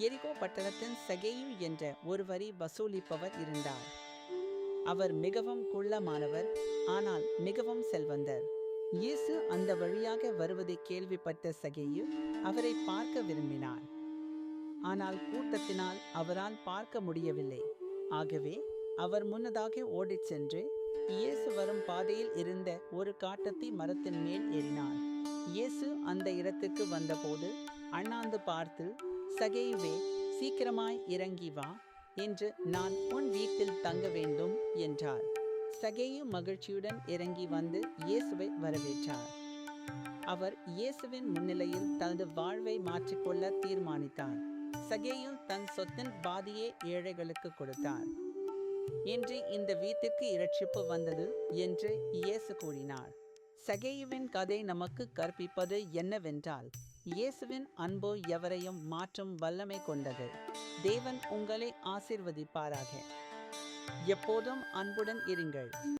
எரிகோ பட்டணத்தின் சகேயு என்ற ஒரு வரி வசூலிப்பவர் இருந்தார். அவர் மிகவும் குள்ளமானவர், ஆனால் மிகவும் செல்வந்தர். இயேசு அந்த வழியாக வருவதை கேள்விப்பட்ட சகேயு அவரை பார்க்க விரும்பினார். ஆனால் கூட்டத்தினால் அவரால் பார்க்க முடியவில்லை. ஆகவே அவர் முன்னதாக ஓடிச் சென்று இயேசு வரும் பாதையில் இருந்த ஒரு காட்டத்தி மரத்தின் மேல் ஏறினார். இயேசு அந்த இடத்துக்கு வந்தபோது அண்ணாந்து பார்த்து, சகேயுவே, சீக்கிரமாய் இறங்கி வா, என்று நான் உன் வீட்டில் தங்க வேண்டும் என்றார். சகேயு மகிழ்ச்சியுடன் இறங்கி வந்து இயேசுவை வரவேற்றார். அவர் இயேசுவின் முன்னிலையில் தனது வாழ்வை மாற்றிக்கொள்ள தீர்மானித்தார். சகேயு தன் சொத்தின் பாதியை ஏழைகளுக்கு கொடுத்தார். இன்று இந்த வீட்டுக்கு இரட்சிப்பு வந்தது என்று இயேசு கூறினார். சகேயுவின் கதை நமக்கு கற்பிப்பது என்னவென்றால், இயேசுவின் அன்பு எவரையும் மாற்றும் வல்லமை கொண்டது. தேவன் உங்களை ஆசீர்வதிப்பாராக. எப்போதும் அன்புடன் இருங்கள்.